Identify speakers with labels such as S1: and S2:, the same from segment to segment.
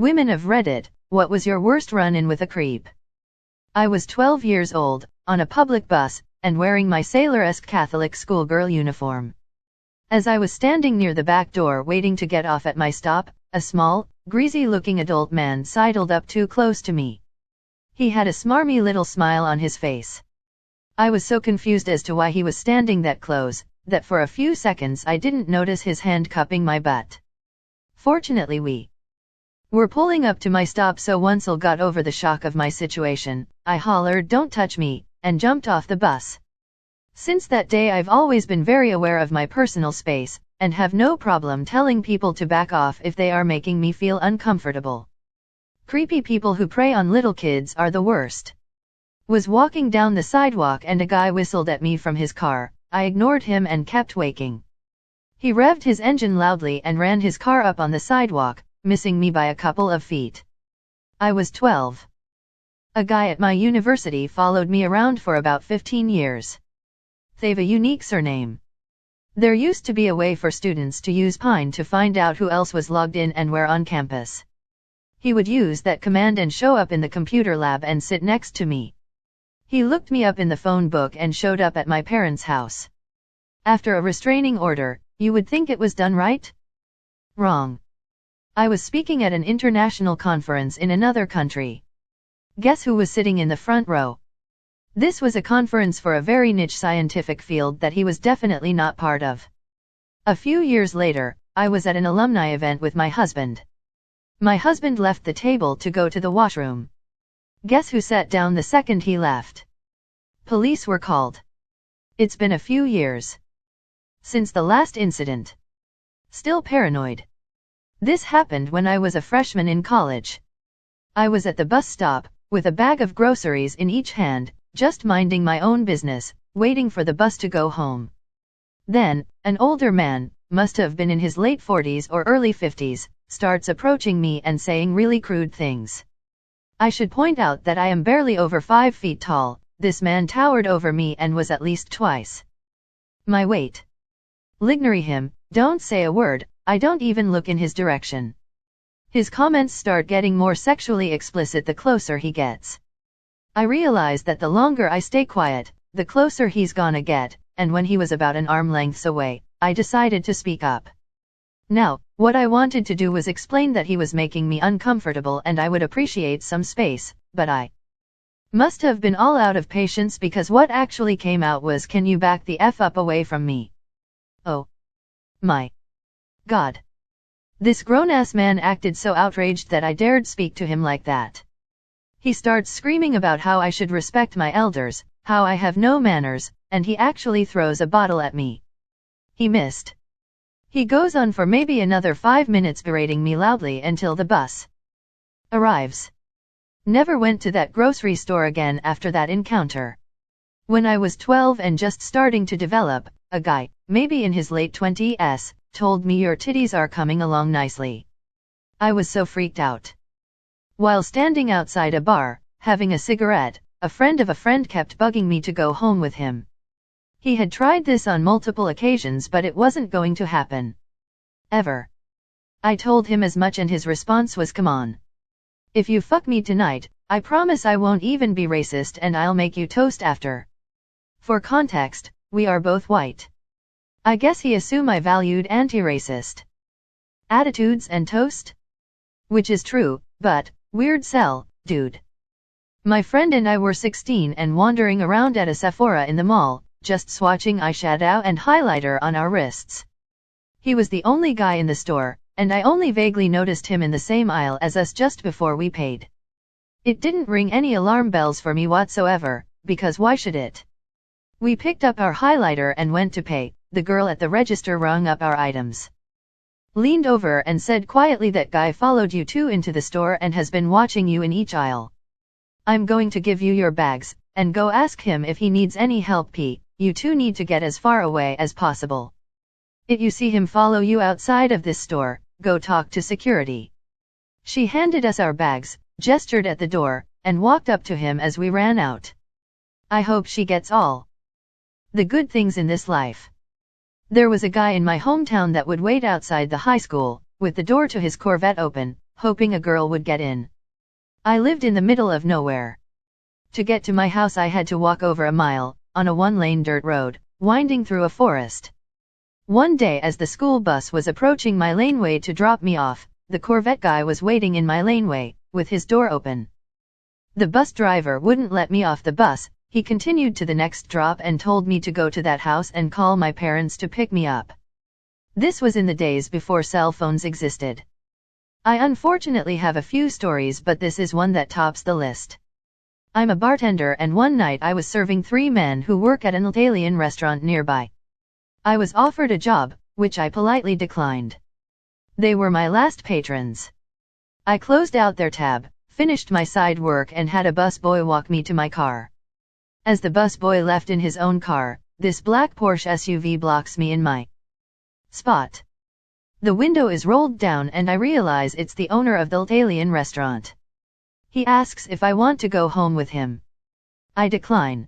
S1: Women of Reddit, what was your worst run-in with a creep? I was 12 years old, on a public bus, and wearing my sailor-esque Catholic schoolgirl uniform. As I was standing near the back door waiting to get off at my stop, a small, greasy-looking adult man sidled up too close to me. He had a smarmy little smile on his face. I was so confused as to why he was standing that close, that for a few seconds I didn't notice his hand cupping my butt. Fortunately we were pulling up to my stop, so once I got over the shock of my situation, I hollered, "Don't touch me," and jumped off the bus. Since that day I've always been very aware of my personal space, and have no problem telling people to back off if they are making me feel uncomfortable. Creepy people who prey on little kids are the worst. Was walking down the sidewalk and a guy whistled at me from his car. I ignored him and kept walking. He revved his engine loudly and ran his car up on the sidewalk, missing me by a couple of feet. I was 12. A guy at my university followed me around for about 15 years. They've a unique surname. There used to be a way for students to use Pine to find out who else was logged in and where on campus. He would use that command and show up in the computer lab and sit next to me. He looked me up in the phone book and showed up at my parents' house. After a restraining order, you would think it was done right? Wrong. I was speaking at an international conference in another country. Guess who was sitting in the front row? This was a conference for a very niche scientific field that he was definitely not part of. A few years later, I was at an alumni event with my husband. My husband left the table to go to the washroom. Guess who sat down the second he left? Police were called. It's been a few years since the last incident. Still paranoid. This happened when I was a freshman in college. I was at the bus stop, with a bag of groceries in each hand, just minding my own business, waiting for the bus to go home. Then, an older man, must have been in his late 40s or early 50s, starts approaching me and saying really crude things. I should point out that I am barely over 5 feet tall. This man towered over me and was at least twice my weight. Ignore him, don't say a word, I don't even look in his direction. His comments start getting more sexually explicit the closer he gets. I realize that the longer I stay quiet, the closer he's gonna get, and when he was about an arm length away, I decided to speak up. Now, what I wanted to do was explain that he was making me uncomfortable and I would appreciate some space, but I must have been all out of patience because what actually came out was, "Can you back the F up away from me?" Oh my God. This grown-ass man acted so outraged that I dared speak to him like that. He starts screaming about how I should respect my elders, how I have no manners, and he actually throws a bottle at me. He missed. He goes on for maybe another 5 minutes berating me loudly until the bus arrives. Never went to that grocery store again after that encounter. When I was 12 and just starting to develop, a guy, maybe in his late 20s, told me, "Your titties are coming along nicely." I was so freaked out. While standing outside a bar, having a cigarette, a friend of a friend kept bugging me to go home with him. He had tried this on multiple occasions but it wasn't going to happen. Ever. I told him as much and his response was, "Come on. If you fuck me tonight, I promise I won't even be racist and I'll make you toast after." For context, we are both white. I guess he assumed I valued anti-racist attitudes and toast? Which is true, but weird sell, dude. My friend and I were 16 and wandering around at a Sephora in the mall, just swatching eyeshadow and highlighter on our wrists. He was the only guy in the store, and I only vaguely noticed him in the same aisle as us just before we paid. It didn't ring any alarm bells for me whatsoever, because why should it? We picked up our highlighter and went to pay. The girl at the register rung up our items. Leaned over and said quietly, "That guy followed you two into the store and has been watching you in each aisle. I'm going to give you your bags, and go ask him if he needs any help. You two need to get as far away as possible. If you see him follow you outside of this store, go talk to security." She handed us our bags, gestured at the door, and walked up to him as we ran out. I hope she gets all the good things in this life. There was a guy in my hometown that would wait outside the high school, with the door to his Corvette open, hoping a girl would get in. I lived in the middle of nowhere. To get to my house I had to walk over a mile, on a one-lane dirt road, winding through a forest. One day as the school bus was approaching my laneway to drop me off, the Corvette guy was waiting in my laneway, with his door open. The bus driver wouldn't let me off the bus. He continued to the next drop and told me to go to that house and call my parents to pick me up. This was in the days before cell phones existed. I unfortunately have a few stories, but this is one that tops the list. I'm a bartender and one night I was serving 3 men who work at an Italian restaurant nearby. I was offered a job, which I politely declined. They were my last patrons. I closed out their tab, finished my side work and had a busboy walk me to my car. As the busboy left in his own car, this black Porsche SUV blocks me in my spot. The window is rolled down and I realize it's the owner of the Italian restaurant. He asks if I want to go home with him. I decline.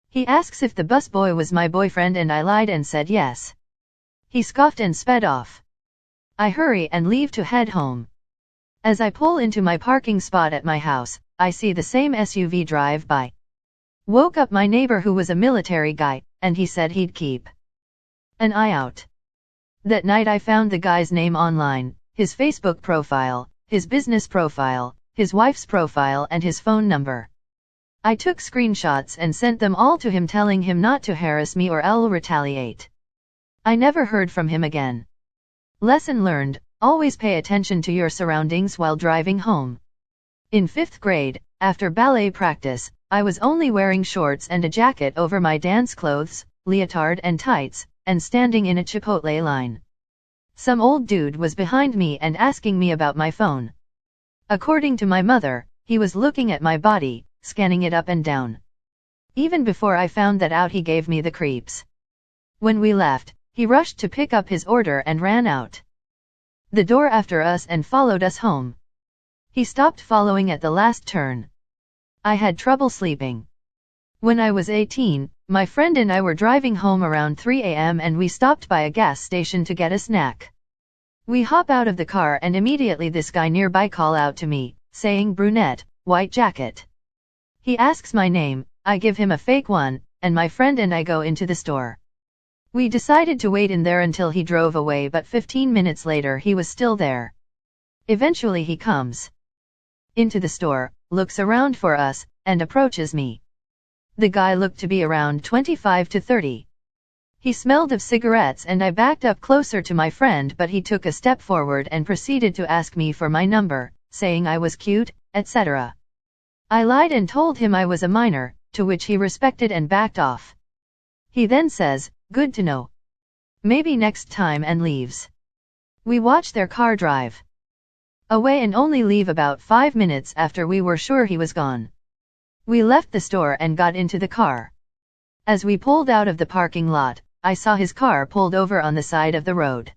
S1: He asks if the busboy was my boyfriend and I lied and said yes. He scoffed and sped off. I hurry and leave to head home. As I pull into my parking spot at my house, I see the same SUV drive by. Woke up my neighbor who was a military guy, and he said he'd keep an eye out. That night I found the guy's name online, his Facebook profile, his business profile, his wife's profile and his phone number. I took screenshots and sent them all to him telling him not to harass me or I'll retaliate. I never heard from him again. Lesson learned, always pay attention to your surroundings while driving home. In 5th grade, after ballet practice, I was only wearing shorts and a jacket over my dance clothes, leotard and tights, and standing in a Chipotle line. Some old dude was behind me and asking me about my phone. According to my mother, he was looking at my body, scanning it up and down. Even before I found that out he gave me the creeps. When we left, he rushed to pick up his order and ran out the door after us and followed us home. He stopped following at the last turn. I had trouble sleeping. When I was 18, my friend and I were driving home around 3 a.m. and we stopped by a gas station to get a snack. We hop out of the car and immediately this guy nearby call out to me, saying brunette, white jacket. He asks my name, I give him a fake one, and my friend and I go into the store. We decided to wait in there until he drove away, but 15 minutes later he was still there. Eventually he comes into the store, looks around for us, and approaches me. The guy looked to be around 25 to 30. He smelled of cigarettes and I backed up closer to my friend, but he took a step forward and proceeded to ask me for my number, saying I was cute, etc. I lied and told him I was a minor, to which he respected and backed off. He then says, good to know. Maybe next time, and leaves. We watched their car drive away and only leave about 5 minutes after we were sure he was gone. We left the store and got into the car. As we pulled out of the parking lot, I saw his car pulled over on the side of the road.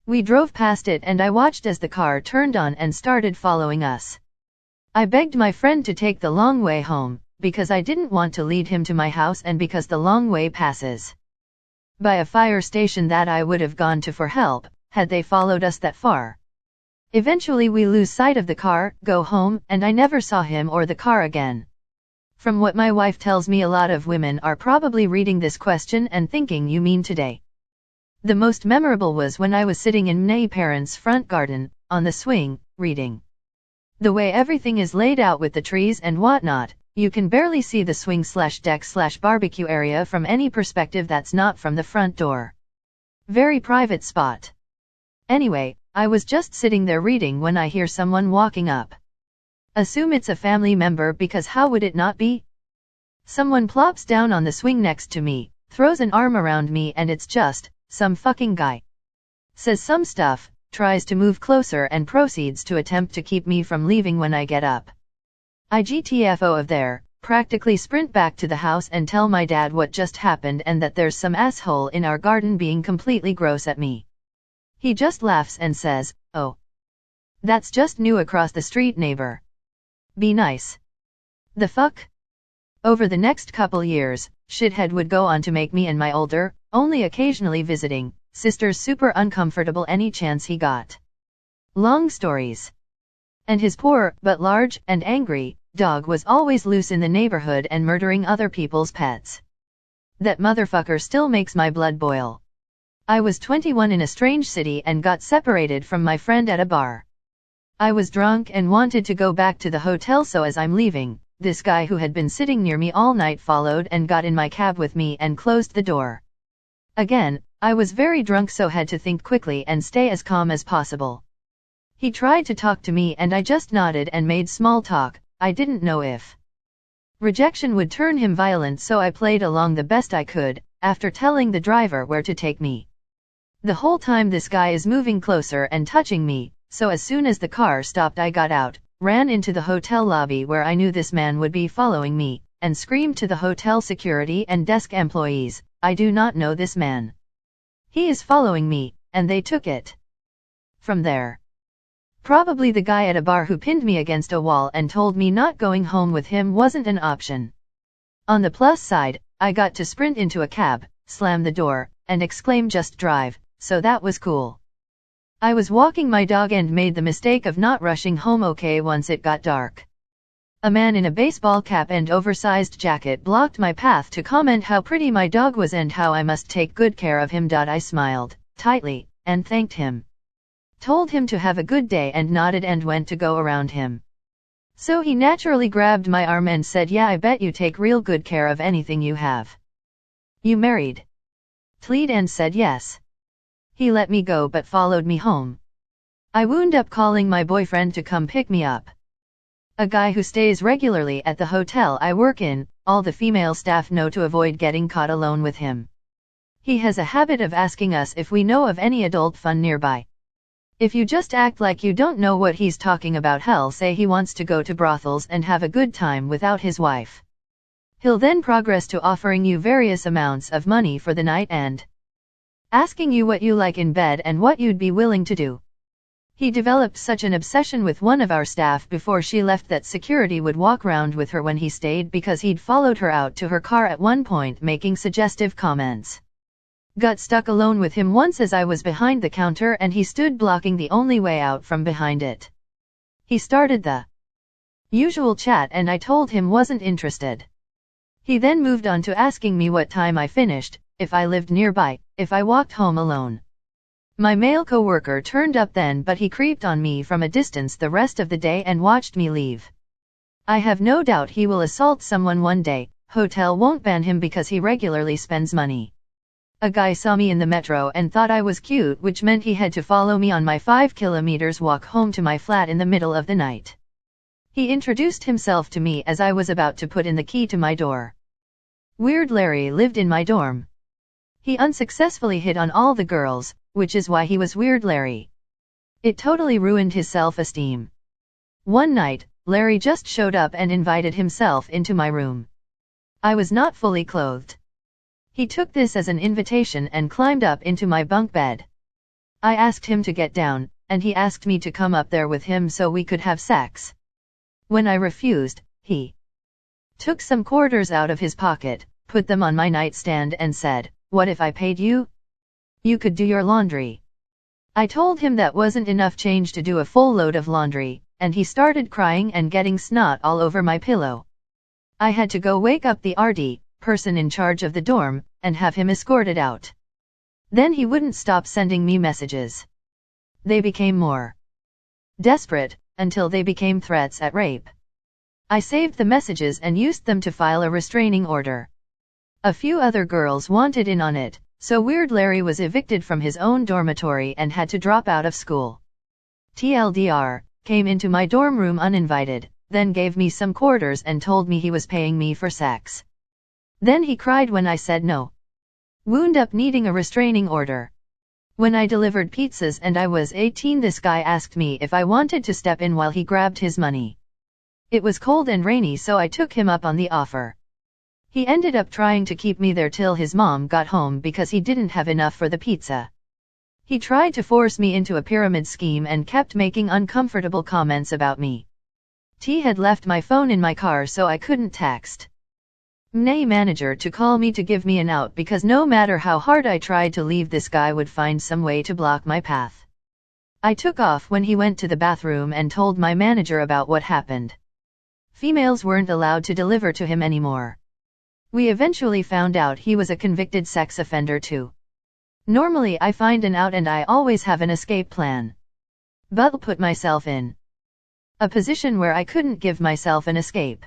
S1: We drove past it and I watched as the car turned on and started following us. I begged my friend to take the long way home, because I didn't want to lead him to my house and because the long way passes by a fire station that I would have gone to for help, had they followed us that far. Eventually we lose sight of the car, go home, and I never saw him or the car again. From what my wife tells me, a lot of women are probably reading this question and thinking you mean today. The most memorable was when I was sitting in my parents' front garden, on the swing, reading. The way everything is laid out with the trees and whatnot, you can barely see the swing/deck/barbecue area from any perspective that's not from the front door. Very private spot. Anyway, I was just sitting there reading when I hear someone walking up. Assume it's a family member, because how would it not be? Someone plops down on the swing next to me, throws an arm around me, and it's just some fucking guy. Says some stuff, tries to move closer and proceeds to attempt to keep me from leaving when I get up. I GTFO of there, practically sprint back to the house and tell my dad what just happened and that there's some asshole in our garden being completely gross at me. He just laughs and says, oh, that's just new across the street, neighbor. Be nice. The fuck? Over the next couple years, shithead would go on to make me and my older, only occasionally visiting, sisters super uncomfortable any chance he got. Long stories. And his poor, but large, and angry, dog was always loose in the neighborhood and murdering other people's pets. That motherfucker still makes my blood boil. I was 21 in a strange city and got separated from my friend at a bar. I was drunk and wanted to go back to the hotel, so as I'm leaving, this guy who had been sitting near me all night followed and got in my cab with me and closed the door. Again, I was very drunk, so had to think quickly and stay as calm as possible. He tried to talk to me and I just nodded and made small talk. I didn't know if rejection would turn him violent, so I played along the best I could, after telling the driver where to take me. The whole time this guy is moving closer and touching me, so as soon as the car stopped I got out, ran into the hotel lobby where I knew this man would be following me, and screamed to the hotel security and desk employees, "I do not know this man. He is following me," and they took it from there. Probably the guy at a bar who pinned me against a wall and told me not going home with him wasn't an option. On the plus side, I got to sprint into a cab, slam the door, and exclaim "just drive," so that was cool. I was walking my dog and made the mistake of not rushing home okay once it got dark. A man in a baseball cap and oversized jacket blocked my path to comment how pretty my dog was and how I must take good care of him. I smiled tightly and thanked him. Told him to have a good day and nodded and went to go around him. So he naturally grabbed my arm and said, "Yeah, I bet you take real good care of anything you have. You married?" Plead and said yes. He let me go but followed me home. I wound up calling my boyfriend to come pick me up. A guy who stays regularly at the hotel I work in. All the female staff know to avoid getting caught alone with him. He has a habit of asking us if we know of any adult fun nearby. If you just act like you don't know what he's talking about, he'll say he wants to go to brothels and have a good time without his wife. He'll then progress to offering you various amounts of money for the night and asking you what you like in bed and what you'd be willing to do. He developed such an obsession with one of our staff before she left that security would walk round with her when he stayed, because he'd followed her out to her car at one point making suggestive comments. Got stuck alone with him once as I was behind the counter and he stood blocking the only way out from behind it. He started the usual chat and I told him wasn't interested. He then moved on to asking me what time I finished, if I lived nearby, if I walked home alone. My male coworker turned up then, but he creeped on me from a distance the rest of the day and watched me leave. I have no doubt he will assault someone one day. Hotel won't ban him because he regularly spends money. A guy saw me in the metro and thought I was cute, which meant he had to follow me on my 5 kilometers walk home to my flat in the middle of the night. He introduced himself to me as I was about to put in the key to my door. Weird Larry lived in my dorm. He unsuccessfully hit on all the girls, which is why he was Weird Larry. It totally ruined his self-esteem. One night, Larry just showed up and invited himself into my room. I was not fully clothed. He took this as an invitation and climbed up into my bunk bed. I asked him to get down, and he asked me to come up there with him so we could have sex. When I refused, he took some quarters out of his pocket, put them on my nightstand and said, "What if I paid you? You could do your laundry." I told him that wasn't enough change to do a full load of laundry, and he started crying and getting snot all over my pillow. I had to go wake up the RD, person in charge of the dorm, and have him escorted out. Then he wouldn't stop sending me messages. They became more desperate, until they became threats at rape. I saved the messages and used them to file a restraining order. A few other girls wanted in on it, so Weird Larry was evicted from his own dormitory and had to drop out of school. TLDR, came into my dorm room uninvited, then gave me some quarters and told me he was paying me for sex. Then he cried when I said no. Wound up needing a restraining order. When I delivered pizzas and I was 18, this guy asked me if I wanted to step in while he grabbed his money. It was cold and rainy, so I took him up on the offer. He ended up trying to keep me there till his mom got home because he didn't have enough for the pizza. He tried to force me into a pyramid scheme and kept making uncomfortable comments about me. T had left my phone in my car so I couldn't text my manager to call me to give me an out, because no matter how hard I tried to leave, this guy would find some way to block my path. I took off when he went to the bathroom and told my manager about what happened. Females weren't allowed to deliver to him anymore. We eventually found out he was a convicted sex offender too. Normally I find an out and I always have an escape plan. But put myself in a position where I couldn't give myself an escape.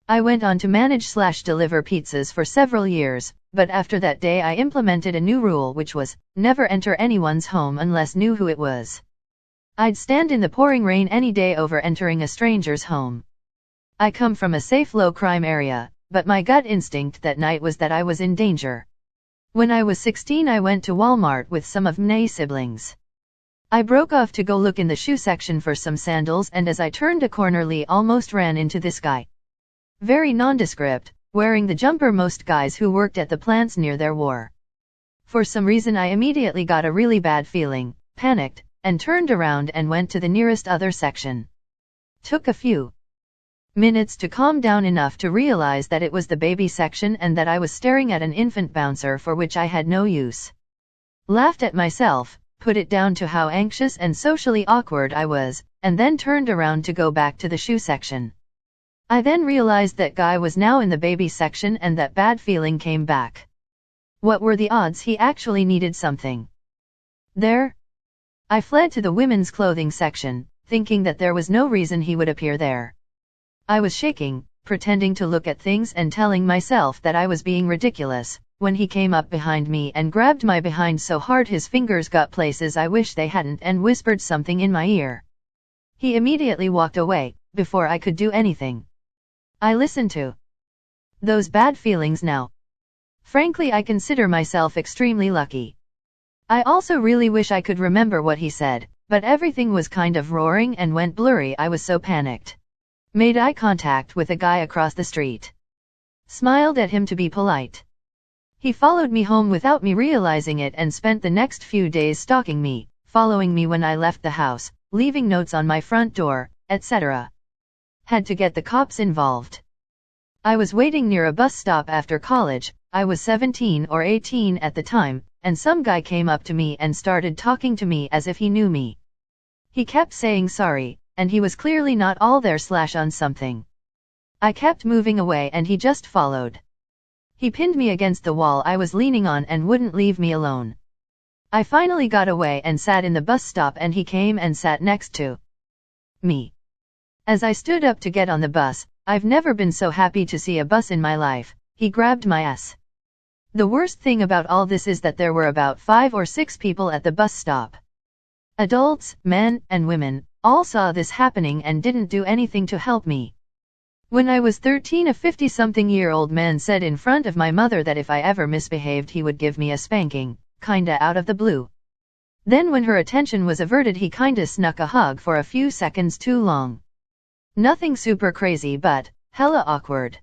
S1: I went on to manage/deliver pizzas for several years, but after that day I implemented a new rule, which was, never enter anyone's home unless knew who it was. I'd stand in the pouring rain any day over entering a stranger's home. I come from a safe low-crime area, but my gut instinct that night was that I was in danger. When I was 16 I went to Walmart with some of my siblings. I broke off to go look in the shoe section for some sandals, and as I turned a corner Lee almost ran into this guy. Very nondescript, wearing the jumper most guys who worked at the plants near there wore. For some reason I immediately got a really bad feeling, panicked, and turned around and went to the nearest other section. Took a few minutes to calm down enough to realize that it was the baby section and that I was staring at an infant bouncer for which I had no use. Laughed at myself, put it down to how anxious and socially awkward I was, and then turned around to go back to the shoe section. I then realized that guy was now in the baby section and that bad feeling came back. What were the odds he actually needed something there? I fled to the women's clothing section, thinking that there was no reason he would appear there. I was shaking, pretending to look at things and telling myself that I was being ridiculous, when he came up behind me and grabbed my behind so hard his fingers got places I wish they hadn't and whispered something in my ear. He immediately walked away, before I could do anything. I listened to those bad feelings now. Frankly, I consider myself extremely lucky. I also really wish I could remember what he said, but everything was kind of roaring and went blurry. I was so panicked. Made eye contact with a guy across the street. Smiled at him to be polite. He followed me home without me realizing it and spent the next few days stalking me, following me when I left the house, leaving notes on my front door, etc. Had to get the cops involved. I was waiting near a bus stop after college. I was 17 or 18 at the time, and some guy came up to me and started talking to me as if he knew me. He kept saying sorry, and he was clearly not all there / on something. I kept moving away and he just followed. He pinned me against the wall I was leaning on and wouldn't leave me alone. I finally got away and sat in the bus stop and he came and sat next to me. As I stood up to get on the bus, I've never been so happy to see a bus in my life. He grabbed my ass. The worst thing about all this is that there were about 5 or 6 people at the bus stop. Adults, men, and women, all saw this happening and didn't do anything to help me. When I was 13, a 50-something-year-old man said in front of my mother that if I ever misbehaved he would give me a spanking, kinda out of the blue. Then when her attention was averted he kinda snuck a hug for a few seconds too long. Nothing super crazy but hella awkward.